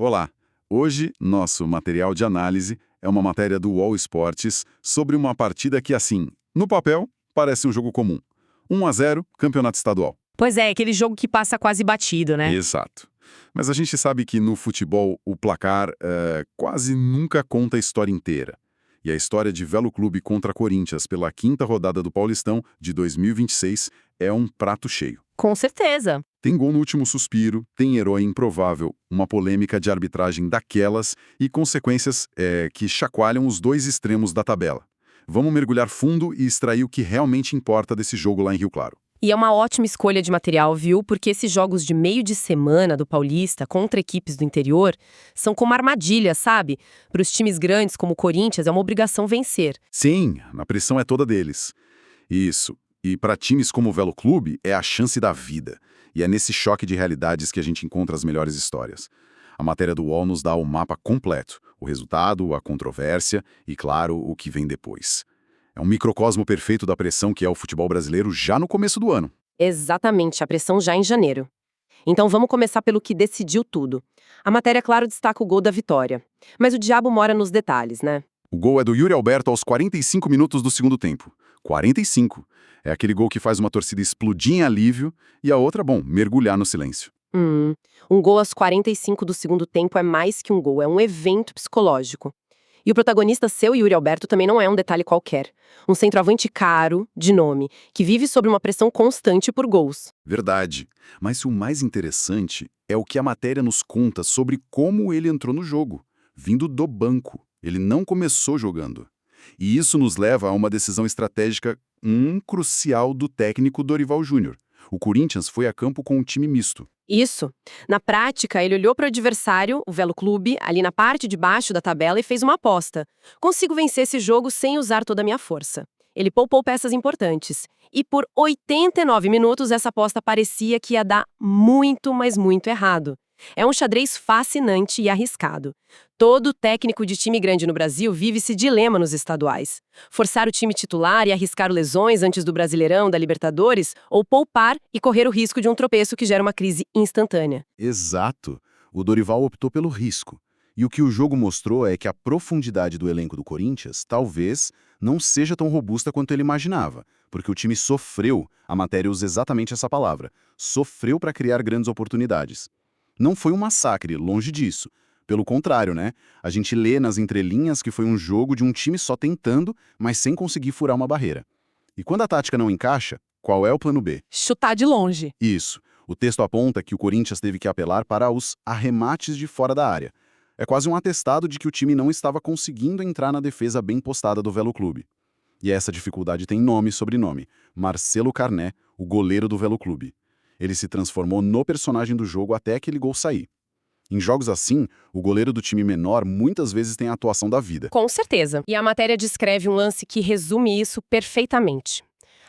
Olá! Hoje, nosso material de análise é uma matéria do UOL Esportes sobre uma partida que, assim, no papel, parece um jogo comum. 1-0, campeonato estadual. Pois é, aquele jogo que passa quase batido, né? Exato. Mas a gente sabe que no futebol o placar quase nunca conta a história inteira. E a história de Velo Clube contra Corinthians pela 5ª rodada do Paulistão de 2026 é um prato cheio. Com certeza. Tem gol no último suspiro, tem herói improvável, uma polêmica de arbitragem daquelas e consequências que chacoalham os dois extremos da tabela. Vamos mergulhar fundo e extrair o que realmente importa desse jogo lá em Rio Claro. E é uma ótima escolha de material, viu? Porque esses jogos de meio de semana do Paulista contra equipes do interior são como armadilha, sabe? Para os times grandes como o Corinthians é uma obrigação vencer. Sim, a pressão é toda deles. Isso. E para times como o Velo Clube, é a chance da vida. E é nesse choque de realidades que a gente encontra as melhores histórias. A matéria do UOL nos dá o mapa completo, o resultado, a controvérsia e, claro, o que vem depois. É um microcosmo perfeito da pressão que é o futebol brasileiro já no começo do ano. Exatamente, a pressão já em janeiro. Então vamos começar pelo que decidiu tudo. A matéria, claro, destaca o gol da vitória. Mas o diabo mora nos detalhes, né? O gol é do Yuri Alberto aos 45 minutos do segundo tempo. 45. É aquele gol que faz uma torcida explodir em alívio e a outra, bom, mergulhar no silêncio. Um gol aos 45 do segundo tempo é mais que um gol, é um evento psicológico. E o protagonista seu, Yuri Alberto, também não é um detalhe qualquer. Um centroavante caro, de nome, que vive sob uma pressão constante por gols. Verdade. Mas o mais interessante é o que a matéria nos conta sobre como ele entrou no jogo, vindo do banco. Ele não começou jogando. E isso nos leva a uma decisão estratégica crucial do técnico Dorival Júnior. O Corinthians foi a campo com um time misto. Isso. Na prática, ele olhou para o adversário, o Velo Clube, ali na parte de baixo da tabela e fez uma aposta. Consigo vencer esse jogo sem usar toda a minha força. Ele poupou peças importantes. E por 89 minutos essa aposta parecia que ia dar muito, mas muito errado. É um xadrez fascinante e arriscado. Todo técnico de time grande no Brasil vive esse dilema nos estaduais. Forçar o time titular e arriscar lesões antes do Brasileirão, da Libertadores, ou poupar e correr o risco de um tropeço que gera uma crise instantânea. Exato. O Dorival optou pelo risco. E o que o jogo mostrou é que a profundidade do elenco do Corinthians talvez não seja tão robusta quanto ele imaginava, porque o time sofreu, a matéria usa exatamente essa palavra, sofreu para criar grandes oportunidades. Não foi um massacre, longe disso. Pelo contrário, né? A gente lê nas entrelinhas que foi um jogo de um time só tentando, mas sem conseguir furar uma barreira. E quando a tática não encaixa, qual é o plano B? Chutar de longe. Isso. O texto aponta que o Corinthians teve que apelar para os arremates de fora da área. É quase um atestado de que o time não estava conseguindo entrar na defesa bem postada do Velo Clube. E essa dificuldade tem nome e sobrenome. Marcelo Carné, o goleiro do Velo Clube. Ele se transformou no personagem do jogo até aquele gol sair. Em jogos assim, o goleiro do time menor muitas vezes tem a atuação da vida. Com certeza. E a matéria descreve um lance que resume isso perfeitamente.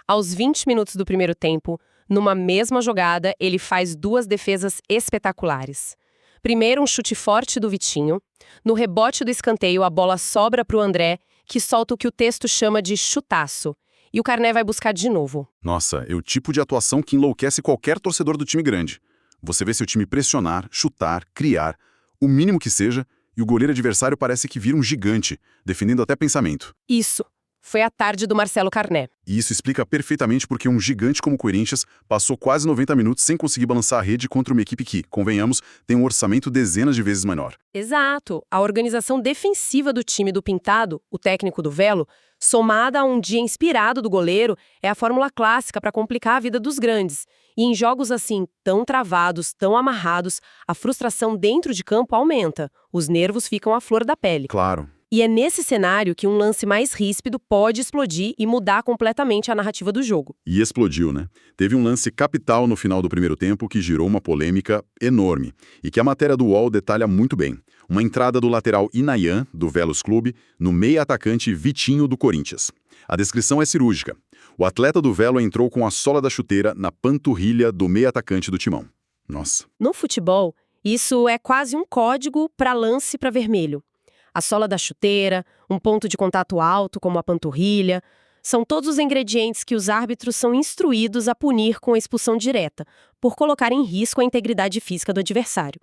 Aos 20 minutos do primeiro tempo, numa mesma jogada, ele faz duas defesas espetaculares. Primeiro, um chute forte do Vitinho. No rebote do escanteio, a bola sobra para o André, que solta o que o texto chama de chutaço. E o Carné vai buscar de novo. Nossa, é o tipo de atuação que enlouquece qualquer torcedor do time grande. Você vê seu time pressionar, chutar, criar, o mínimo que seja, e o goleiro adversário parece que vira um gigante, defendendo até pensamento. Isso. Foi a tarde do Marcelo Carné. E isso explica perfeitamente porque um gigante como o Corinthians passou quase 90 minutos sem conseguir balançar a rede contra uma equipe que, convenhamos, tem um orçamento dezenas de vezes menor. Exato. A organização defensiva do time do Pintado, o técnico do Velo, somada a um dia inspirado do goleiro, é a fórmula clássica para complicar a vida dos grandes. E em jogos assim, tão travados, tão amarrados, a frustração dentro de campo aumenta. Os nervos ficam à flor da pele. Claro. E é nesse cenário que um lance mais ríspido pode explodir e mudar completamente a narrativa do jogo. E explodiu, né? Teve um lance capital no final do primeiro tempo que gerou uma polêmica enorme e que a matéria do UOL detalha muito bem. Uma entrada do lateral Inayan, do Velos Clube, no meia-atacante Vitinho, do Corinthians. A descrição é cirúrgica. O atleta do Velo entrou com a sola da chuteira na panturrilha do meia-atacante do Timão. Nossa. No futebol, isso é quase um código para lance para vermelho. A sola da chuteira, um ponto de contato alto como a panturrilha, são todos os ingredientes que os árbitros são instruídos a punir com a expulsão direta, por colocar em risco a integridade física do adversário.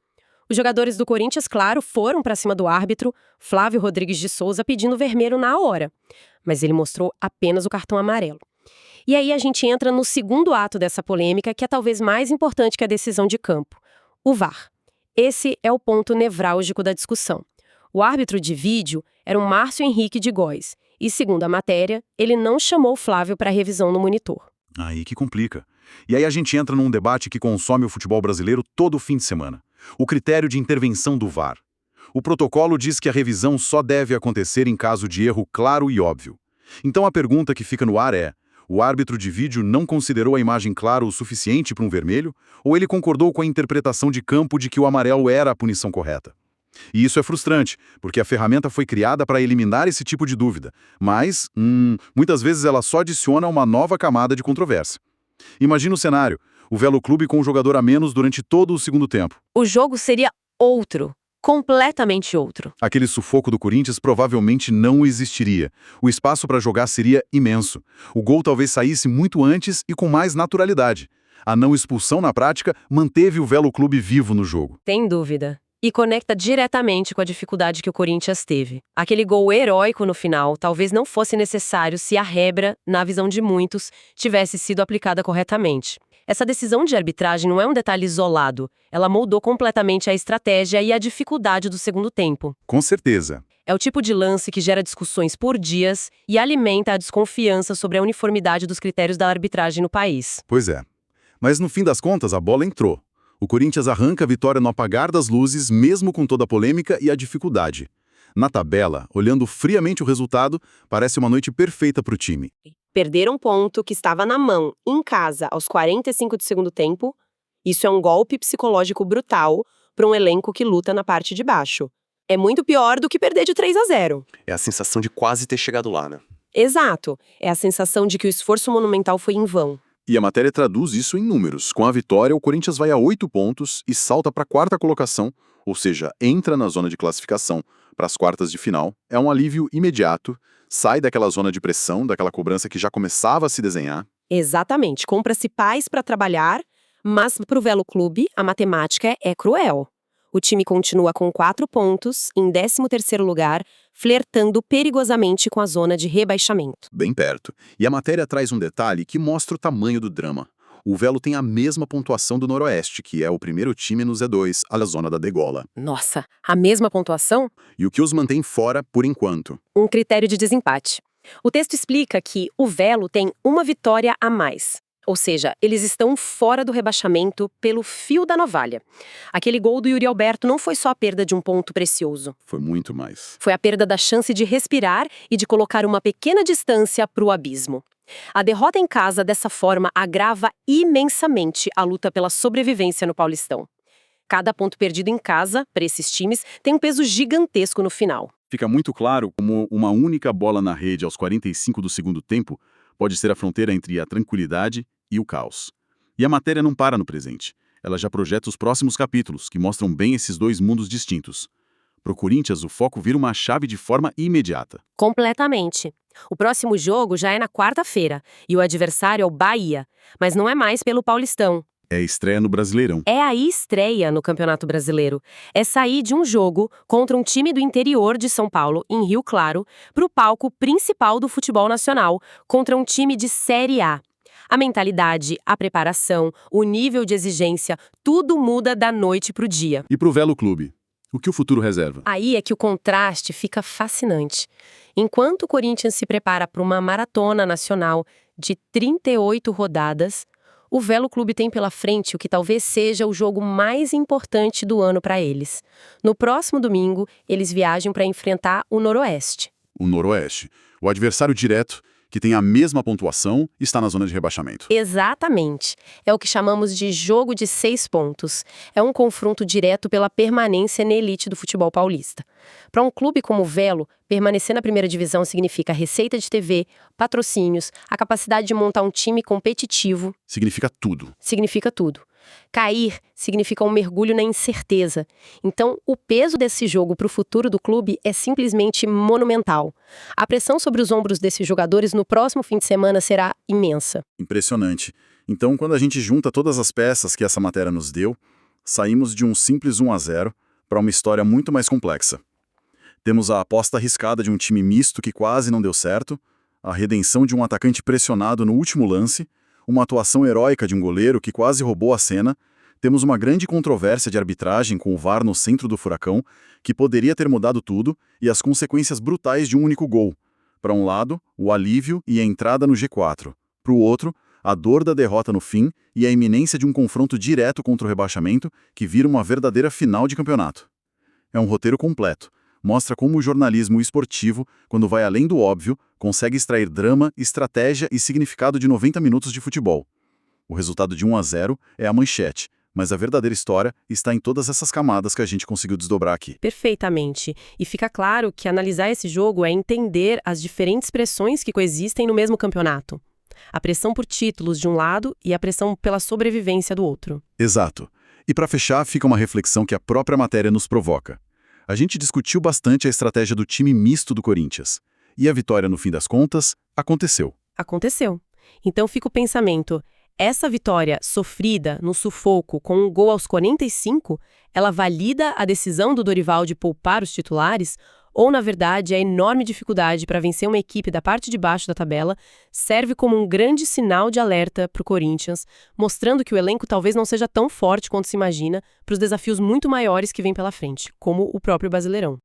Os jogadores do Corinthians, claro, foram para cima do árbitro, Flávio Rodrigues de Souza, pedindo vermelho na hora. Mas ele mostrou apenas o cartão amarelo. E aí a gente entra no segundo ato dessa polêmica, que é talvez mais importante que a decisão de campo: o VAR. Esse é o ponto nevrálgico da discussão. O árbitro de vídeo era o Márcio Henrique de Góes, e segundo a matéria, ele não chamou o Flávio para revisão no monitor. Aí que complica. E aí a gente entra num debate que consome o futebol brasileiro todo fim de semana. O critério de intervenção do VAR. O protocolo diz que a revisão só deve acontecer em caso de erro claro e óbvio. Então a pergunta que fica no ar é: o árbitro de vídeo não considerou a imagem clara o suficiente para um vermelho? Ou ele concordou com a interpretação de campo de que o amarelo era a punição correta? E isso é frustrante, porque a ferramenta foi criada para eliminar esse tipo de dúvida. Mas, muitas vezes ela só adiciona uma nova camada de controvérsia. Imagina o cenário: o Velo Clube com um jogador a menos durante todo o segundo tempo. O jogo seria outro, completamente outro. Aquele sufoco do Corinthians provavelmente não existiria. O espaço para jogar seria imenso. O gol talvez saísse muito antes e com mais naturalidade. A não expulsão na prática manteve o Velo Clube vivo no jogo. Sem dúvida. E conecta diretamente com a dificuldade que o Corinthians teve. Aquele gol heróico no final talvez não fosse necessário se a regra, na visão de muitos, tivesse sido aplicada corretamente. Essa decisão de arbitragem não é um detalhe isolado. Ela moldou completamente a estratégia e a dificuldade do segundo tempo. Com certeza. É o tipo de lance que gera discussões por dias e alimenta a desconfiança sobre a uniformidade dos critérios da arbitragem no país. Pois é. Mas no fim das contas, a bola entrou. O Corinthians arranca a vitória no apagar das luzes, mesmo com toda a polêmica e a dificuldade. Na tabela, olhando friamente o resultado, parece uma noite perfeita para o time. Perder um ponto que estava na mão, em casa, aos 45 do segundo tempo, isso é um golpe psicológico brutal para um elenco que luta na parte de baixo. É muito pior do que perder de 3-0. É a sensação de quase ter chegado lá, né? Exato. É a sensação de que o esforço monumental foi em vão. E a matéria traduz isso em números. Com a vitória, o Corinthians vai a 8 pontos e salta para a quarta colocação, ou seja, entra na zona de classificação para as quartas de final. É um alívio imediato, sai daquela zona de pressão, daquela cobrança que já começava a se desenhar. Exatamente. Compra-se paz para trabalhar, mas para o Velo Clube, a matemática é cruel. O time continua com 4 pontos, em 13º lugar, flertando perigosamente com a zona de rebaixamento. Bem perto. E a matéria traz um detalhe que mostra o tamanho do drama. O Velo tem a mesma pontuação do Noroeste, que é o primeiro time no Z2, a zona da degola. Nossa, a mesma pontuação? E o que os mantém fora por enquanto? Um critério de desempate. O texto explica que o Velo tem uma vitória a mais. Ou seja, eles estão fora do rebaixamento pelo fio da navalha. Aquele gol do Yuri Alberto não foi só a perda de um ponto precioso. Foi muito mais. Foi a perda da chance de respirar e de colocar uma pequena distância para o abismo. A derrota em casa, dessa forma, agrava imensamente a luta pela sobrevivência no Paulistão. Cada ponto perdido em casa, para esses times, tem um peso gigantesco no final. Fica muito claro como uma única bola na rede aos 45 do segundo tempo pode ser a fronteira entre a tranquilidade e o caos. E a matéria não para no presente. Ela já projeta os próximos capítulos, que mostram bem esses dois mundos distintos. Para o Corinthians, o foco vira uma chave de forma imediata. Completamente. O próximo jogo já é na quarta-feira, e o adversário é o Bahia, mas não é mais pelo Paulistão. É a estreia no Brasileirão. É a estreia no Campeonato Brasileiro. É sair de um jogo contra um time do interior de São Paulo, em Rio Claro, para o palco principal do futebol nacional, contra um time de Série A. A mentalidade, a preparação, o nível de exigência, tudo muda da noite para o dia. E para o Velo Clube? O que o futuro reserva? Aí é que o contraste fica fascinante. Enquanto o Corinthians se prepara para uma maratona nacional de 38 rodadas, o Velo Clube tem pela frente o que talvez seja o jogo mais importante do ano para eles. No próximo domingo, eles viajam para enfrentar o Noroeste. O Noroeste. O adversário direto, que tem a mesma pontuação, está na zona de rebaixamento. Exatamente. É o que chamamos de jogo de 6 pontos. É um confronto direto pela permanência na elite do futebol paulista. Para um clube como o Velo, permanecer na primeira divisão significa receita de TV, patrocínios, a capacidade de montar um time competitivo. Significa tudo. Significa tudo. Cair significa um mergulho na incerteza. Então, o peso desse jogo para o futuro do clube é simplesmente monumental. A pressão sobre os ombros desses jogadores no próximo fim de semana será imensa. Impressionante. Então, quando a gente junta todas as peças que essa matéria nos deu, saímos de um simples 1-0 para uma história muito mais complexa. Temos a aposta arriscada de um time misto que quase não deu certo, a redenção de um atacante pressionado no último lance, uma atuação heróica de um goleiro que quase roubou a cena. Temos uma grande controvérsia de arbitragem com o VAR no centro do furacão, que poderia ter mudado tudo, e as consequências brutais de um único gol. Para um lado, o alívio e a entrada no G4. Para o outro, a dor da derrota no fim e a iminência de um confronto direto contra o rebaixamento que vira uma verdadeira final de campeonato. É um roteiro completo. Mostra como o jornalismo esportivo, quando vai além do óbvio, consegue extrair drama, estratégia e significado de 90 minutos de futebol. O resultado de 1-0 é a manchete, mas a verdadeira história está em todas essas camadas que a gente conseguiu desdobrar aqui. Perfeitamente. E fica claro que analisar esse jogo é entender as diferentes pressões que coexistem no mesmo campeonato. A pressão por títulos de um lado e a pressão pela sobrevivência do outro. Exato. E para fechar, fica uma reflexão que a própria matéria nos provoca. A gente discutiu bastante a estratégia do time misto do Corinthians. E a vitória, no fim das contas, aconteceu. Aconteceu. Então fica o pensamento, essa vitória sofrida no sufoco com um gol aos 45, ela valida a decisão do Dorival de poupar os titulares? Ou, na verdade, a enorme dificuldade para vencer uma equipe da parte de baixo da tabela serve como um grande sinal de alerta para o Corinthians, mostrando que o elenco talvez não seja tão forte quanto se imagina para os desafios muito maiores que vêm pela frente, como o próprio Brasileirão.